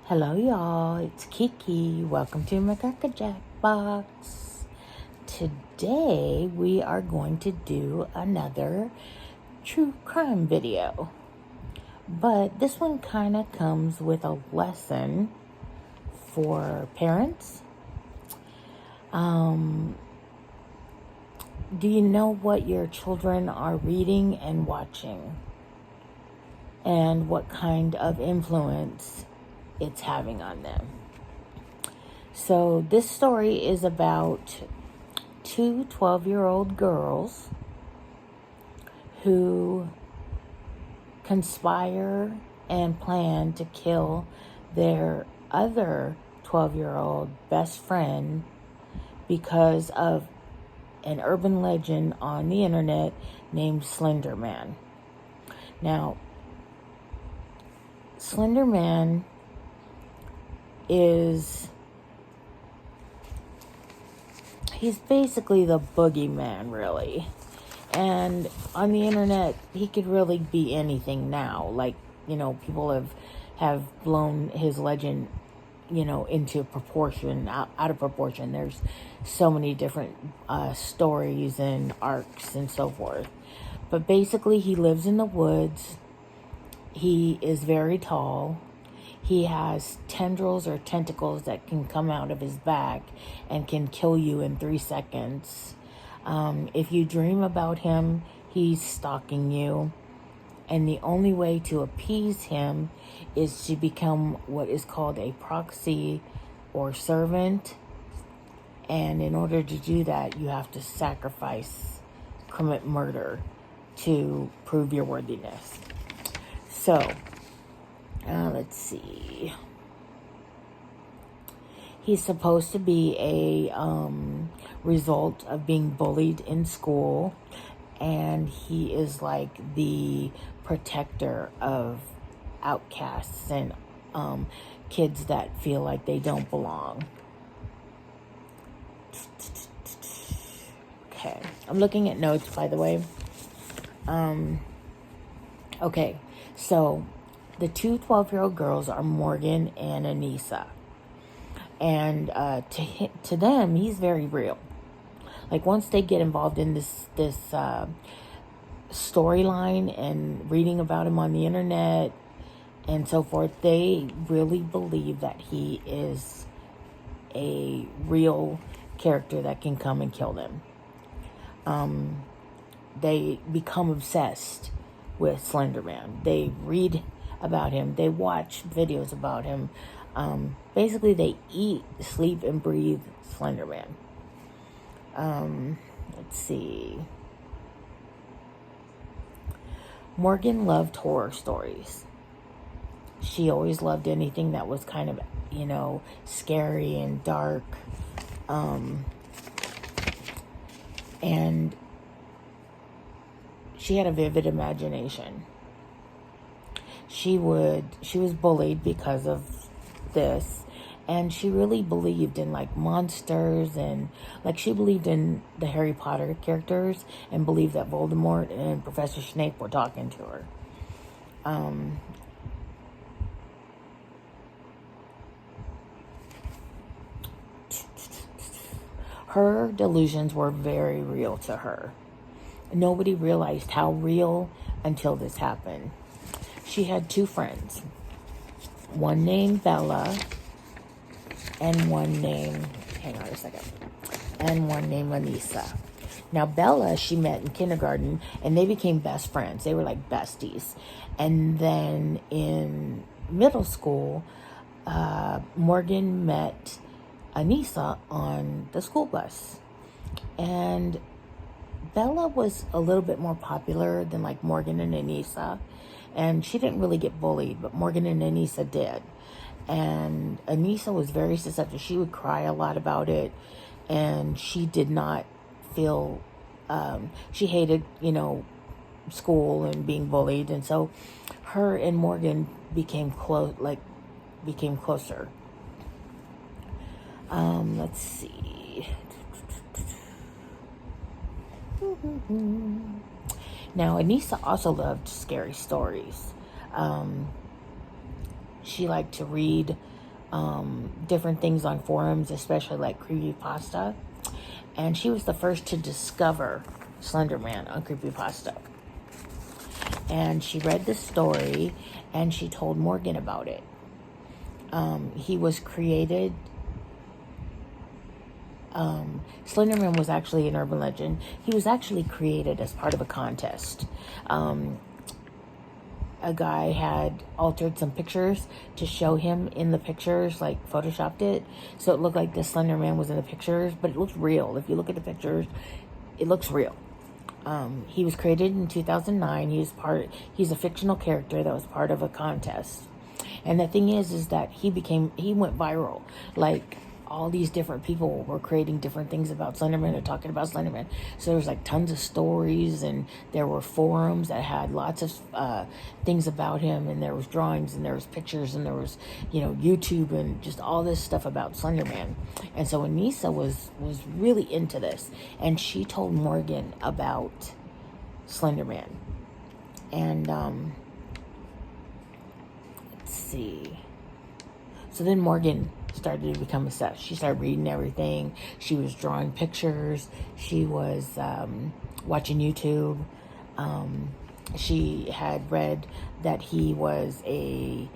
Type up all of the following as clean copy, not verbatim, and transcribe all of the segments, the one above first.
Hello, y'all. It's Kiki. Welcome to my Jackbox. Today, we are going to do another true crime video. But this one kind of comes with a lesson for parents. Do you know what your children are reading and watching? And what kind of influence it's having on them? So this story is about two 12-year-old girls who conspire and plan to kill their other 12-year-old best friend because of an urban legend on the internet named Slender Man. Now, Slender Man he's basically the boogeyman, really. And on the internet, he could really be anything now. Like, people have blown his legend, into proportion, out of proportion. There's so many different stories and arcs and so forth. But basically, he lives in the woods. He is very tall. He has tendrils or tentacles that can come out of his back and can kill you in 3 seconds. If you dream about him, he's stalking you. And the only way to appease him is to become what is called a proxy or servant. And in order to do that, you have to commit murder to prove your worthiness. So, let's see. He's supposed to be a result of being bullied in school, and he is like the protector of outcasts and kids that feel like they don't belong. Okay, I'm looking at notes, by the way. Okay, so the two 12-year-old girls are Morgan and Anissa. And to them, he's very real. Like, once they get involved in this storyline and reading about him on the internet and so forth, they really believe that he is a real character that can come and kill them. They become obsessed with Slender Man. They read about him. They watch videos about him. Basically, they eat, sleep, and breathe Slender Man. Let's see. Morgan loved horror stories. She always loved anything that was kind of, scary and dark. And she had a vivid imagination. She was bullied because of this, and she really believed in like monsters, and like she believed in the Harry Potter characters and believed that Voldemort and Professor Snape were talking to her. Her delusions were very real to her. Nobody realized how real until this happened. She had two friends. One named Bella and one named Anissa. Now, Bella, she met in kindergarten, and they became best friends. They were like besties. And then in middle school, Morgan met Anissa on the school bus. And Bella was a little bit more popular than like Morgan and Anissa. And she didn't really get bullied, but Morgan and Anissa did. And Anissa was very susceptible. She would cry a lot about it. And she did not feel, she hated, school and being bullied. And so her and Morgan became closer. Let's see. Now, Anissa also loved scary stories. she liked to read different things on forums, especially like creepypasta. And she was the first to discover Slender Man on creepypasta. And she read the story, and she told Morgan about it. He was created... Slenderman was actually an urban legend. He was actually created as part of a contest. A guy had altered some pictures to show him in the pictures, like photoshopped it, so it looked like the Slender Man was in the pictures, but it looks real. If you look at the pictures, it looks real. He was created in 2009. He's a fictional character that was part of a contest. And the thing is that he went viral. Like, all these different people were creating different things about Slenderman and talking about Slenderman. So there's like tons of stories, and there were forums that had lots of things about him, and there was drawings, and there was pictures, and there was, YouTube, and just all this stuff about Slenderman. And so Anissa was really into this, and she told Morgan about Slenderman. And let's see. So then Morgan started to become obsessed. She started reading everything. She was drawing pictures. She was watching YouTube. She had read that he was a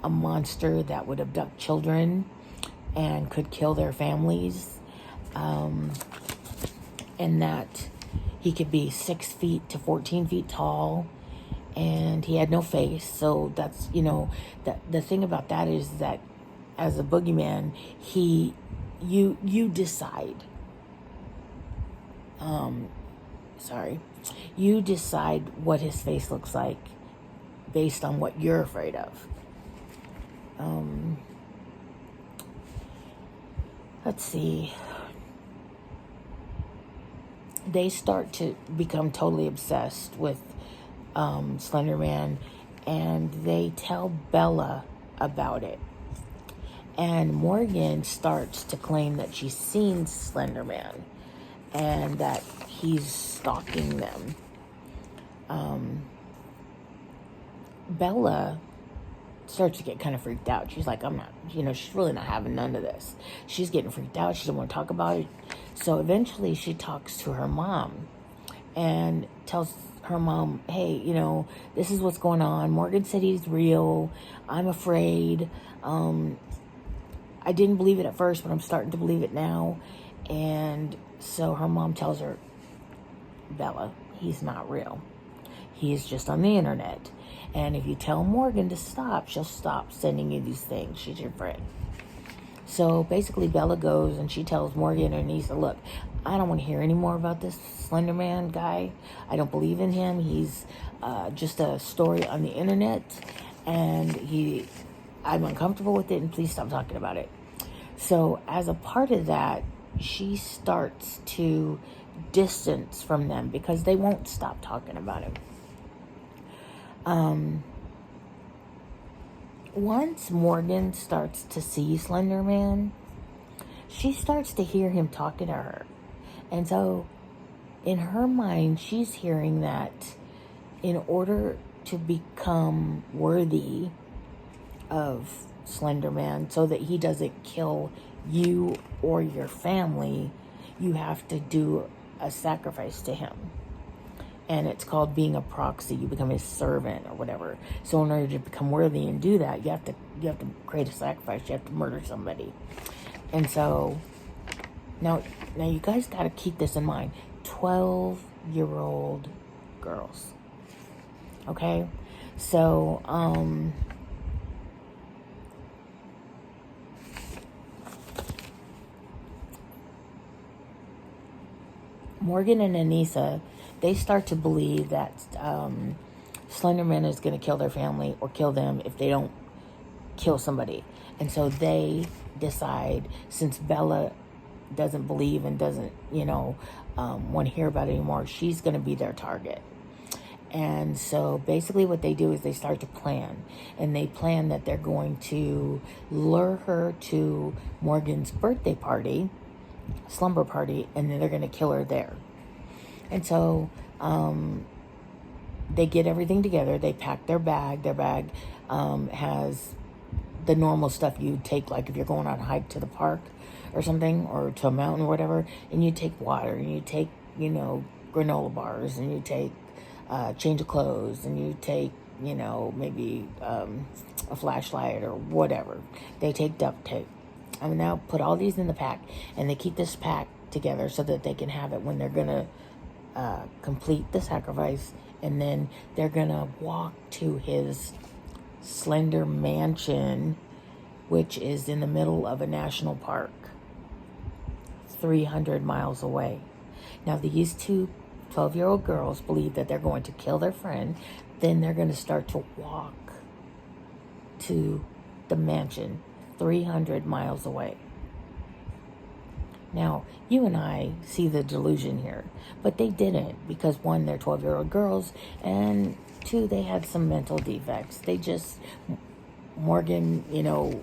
monster that would abduct children and could kill their families, and that he could be 6 feet to 14 feet tall. And he had no face, so that's, the thing about that is that as a boogeyman, you decide. You decide what his face looks like based on what you're afraid of. Let's see. They start to become totally obsessed with Slender Man, and they tell Bella about it. And Morgan starts to claim that she's seen Slender Man and that he's stalking them. Bella starts to get kind of freaked out. She's like, I'm not, she's really not having none of this. She's getting freaked out. She doesn't want to talk about it. So eventually she talks to her mom and tells her mom, hey, this is what's going on. Morgan said he's real. I'm afraid. I didn't believe it at first, but I'm starting to believe it now. And so her mom tells her, Bella, he's not real. He's just on the internet. And if you tell Morgan to stop, she'll stop sending you these things. She's your friend. So basically Bella goes and she tells Morgan and Anissa, look, I don't want to hear any more about this Slender Man guy. I don't believe in him. He's just a story on the internet, and I'm uncomfortable with it, and please stop talking about it. So as a part of that, she starts to distance from them because they won't stop talking about him. Once Morgan starts to see Slender Man, she starts to hear him talking to her. And so in her mind, she's hearing that in order to become worthy of Slender Man, so that he doesn't kill you or your family, you have to do a sacrifice to him. And it's called being a proxy. You become his servant or whatever. So in order to become worthy and do that, you have to create a sacrifice. You have to murder somebody. And so now you guys got to keep this in mind. 12-year-old girls. Okay? So Morgan and Anissa, they start to believe that Slender Man is going to kill their family or kill them if they don't kill somebody. And so they decide, since Bella doesn't believe and doesn't, want to hear about it anymore, she's going to be their target. And so basically what they do is they start to plan. And they plan that they're going to lure her to Morgan's birthday party, slumber party, and then they're going to kill her there. And so they get everything together. They pack their bag. Their bag has the normal stuff you take, like if you're going on a hike to the park or something, or to a mountain or whatever, and you take water, and you take, granola bars, and you take change of clothes, and you take, maybe a flashlight or whatever. They take duct tape. I mean, now put all these in the pack, and they keep this pack together so that they can have it when they're going to complete the sacrifice, and then they're going to walk to his Slender Mansion, which is in the middle of a national park, 300 miles away. Now, these two 12-year-old girls believe that they're going to kill their friend. Then they're going to start to walk to the mansion 300 miles away. Now, you and I see the delusion here, but they didn't, because one, they're 12-year-old girls, and two, they had some mental defects. Morgan,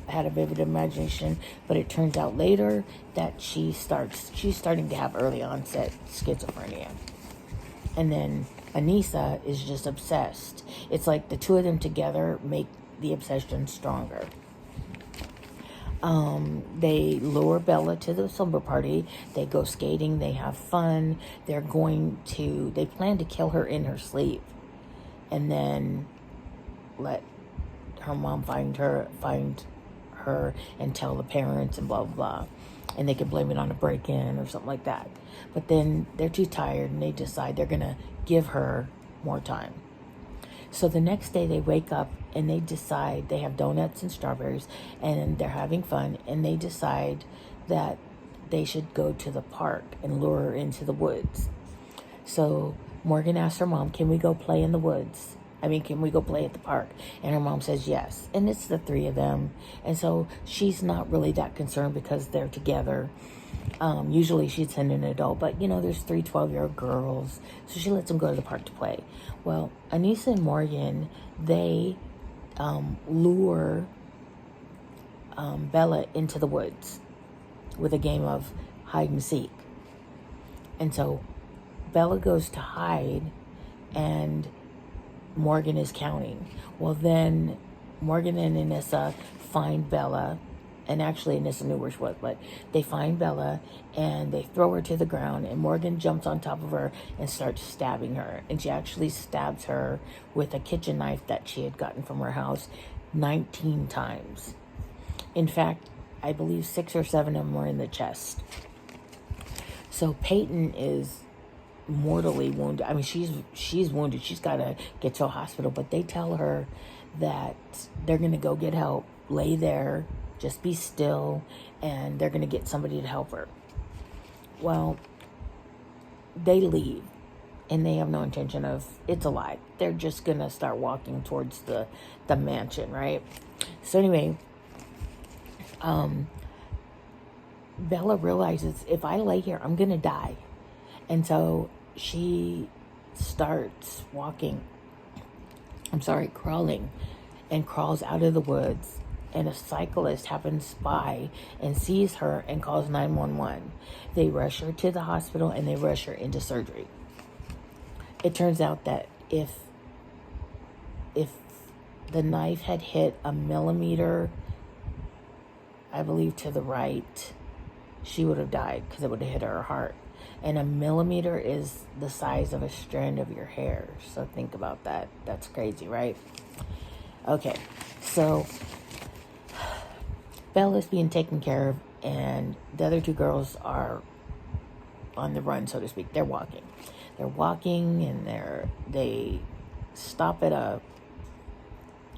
had a vivid imagination, but it turns out later that she's starting to have early onset schizophrenia. And then Anissa is just obsessed. It's like the two of them together make the obsession stronger. They lure Bella to the slumber party. They go skating. They have fun. They plan to kill her in her sleep, and then let her mom find her and tell the parents and blah, blah, blah. And they can blame it on a break-in or something like that. But then they're too tired, and they decide they're going to give her more time. So the next day they wake up, and they decide, they have donuts and strawberries, and they're having fun, and they decide that they should go to the park and lure her into the woods. So Morgan asks her mom, can we go play in the woods? Can we go play at the park? And her mom says yes. And it's the three of them. And so she's not really that concerned because they're together. Usually she'd send an adult, but there's 3 12-year-old girls. So she lets them go to the park to play. Well, Anissa and Morgan, they lure Bella into the woods with a game of hide and seek. And so Bella goes to hide, and Morgan is counting. Well, then Morgan and Anissa find Bella, and actually Anissa knew where she was, but they find Bella, and they throw her to the ground, and Morgan jumps on top of her and starts stabbing her. And she actually stabs her with a kitchen knife that she had gotten from her house 19 times. In fact, I believe 6 or 7 of them were in the chest. So Payton is mortally wounded. She's wounded. She's got to get to a hospital, but they tell her that they're going to go get help. Lay there, just be still, and they're going to get somebody to help her. Well, they leave, and they have no intention of, it's a lie. They're just going to start walking towards the mansion, right? So anyway, Bella realizes, if I lay here, I'm going to die. And so she starts crawling, and crawls out of the woods. And a cyclist happens by and sees her and calls 911. They rush her to the hospital, and they rush her into surgery. It turns out that if the knife had hit a millimeter, I believe, to the right, she would have died, because it would have hit her heart. And a millimeter is the size of a strand of your hair. So think about that. That's crazy, right? Okay, so Bella's being taken care of, and the other 2 girls are on the run, so to speak. They're walking, and they stop at a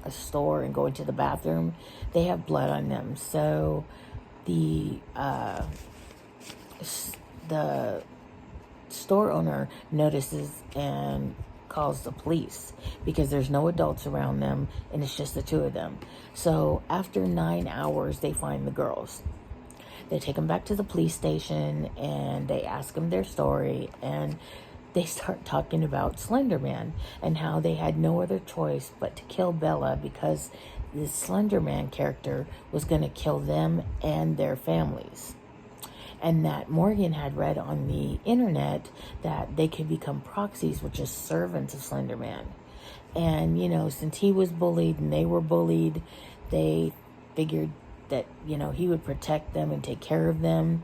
store and go into the bathroom. They have blood on them, so the store owner notices and calls the police, because there's no adults around them, and it's just the 2 of them. So after 9 hours, they find the girls. They take them back to the police station, and they ask them their story, and they start talking about Slender Man and how they had no other choice but to kill Bella, because the Slender Man character was going to kill them and their families. And that Morgan had read on the internet that they could become proxies, which is servants of Slender Man. And, since he was bullied and they were bullied, they figured that, he would protect them and take care of them.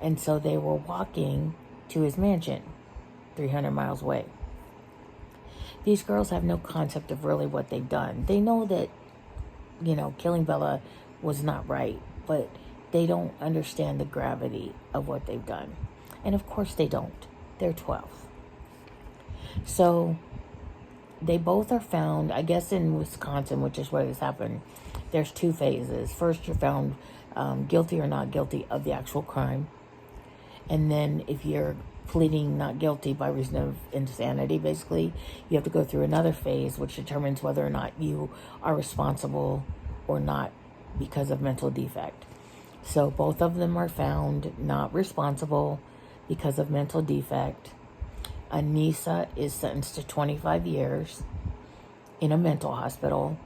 And so they were walking to his mansion, 300 miles away. These girls have no concept of really what they've done. They know that, killing Bella was not right, but they don't understand the gravity of what they've done. And of course they don't. They're 12. So they both are found, I guess in Wisconsin, which is where this happened, there's 2 phases. First, you're found guilty or not guilty of the actual crime. And then if you're pleading not guilty by reason of insanity, basically, you have to go through another phase, which determines whether or not you are responsible or not because of mental defect. So both of them are found not responsible because of mental defect. Anissa is sentenced to 25 years in a mental hospital,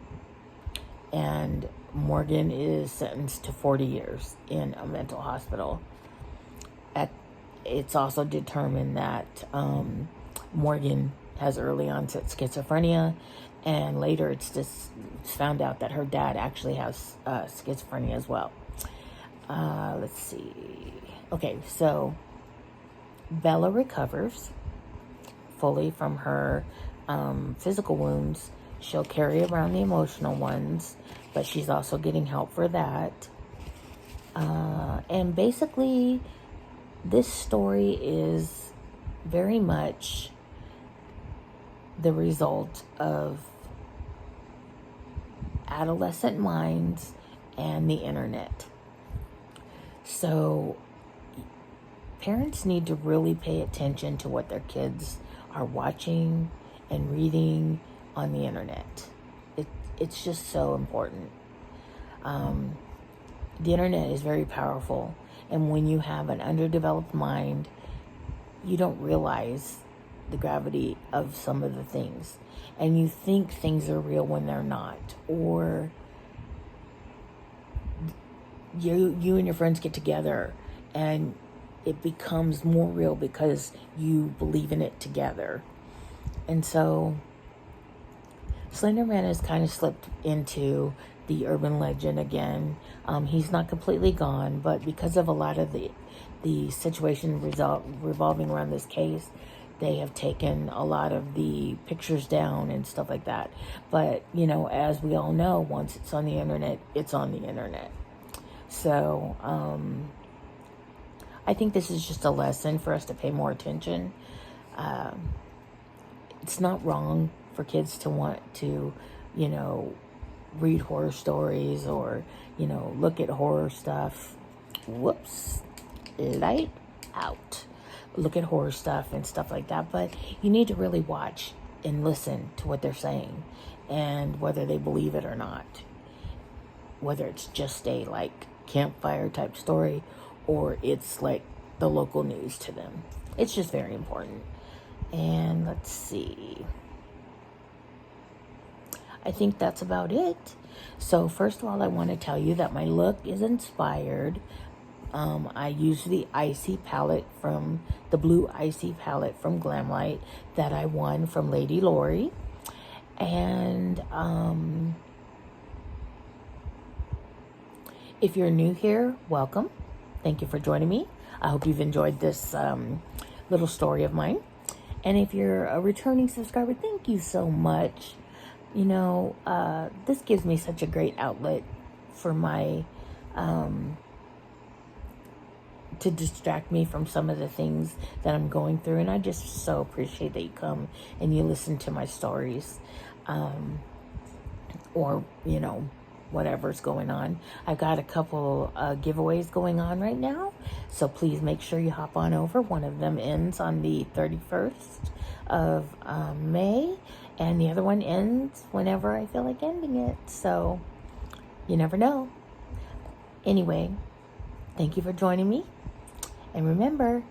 and Morgan is sentenced to 40 years in a mental hospital. It's also determined that Morgan has early onset schizophrenia, and later it's found out that her dad actually has schizophrenia as well. Let's see. Okay, so Bella recovers fully from her physical wounds. She'll carry around the emotional ones, but she's also getting help for that. And basically, this story is very much the result of adolescent minds and the internet. So parents need to really pay attention to what their kids are watching and reading on the internet. It's just so important. The internet is very powerful, and when you have an underdeveloped mind, you don't realize the gravity of some of the things, and you think things are real when they're not, or you and your friends get together and it becomes more real because you believe in it together. And so Slender Man has kind of slipped into the urban legend again. He's not completely gone, but because of a lot of the situation revolving around this case, they have taken a lot of the pictures down and stuff like that. But, as we all know, once it's on the internet, it's on the internet. So, I think this is just a lesson for us to pay more attention. It's not wrong for kids to want to, read horror stories or, look at horror stuff. Whoops. Light out. Look at horror stuff and stuff like that. But you need to really watch and listen to what they're saying and whether they believe it or not. Whether it's just a, campfire type story or it's like the local news to them. It's just very important. And let's see. I think that's about it. So first of all, I want to tell you that my look is inspired. I use the icy palette from the blue icy palette from Glamlight that I won from Lady Lori. And if you're new here, welcome. Thank you for joining me. I hope you've enjoyed this little story of mine. And if you're a returning subscriber, thank you so much. This gives me such a great outlet for my, to distract me from some of the things that I'm going through. And I just so appreciate that you come and you listen to my stories, or, whatever's going on. I've got a couple giveaways going on right now, so please make sure you hop on over. One of them ends on the 31st of May, and the other one ends whenever I feel like ending it, so you never know. Anyway, thank you for joining me, and remember,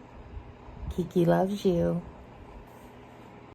Kiki loves you.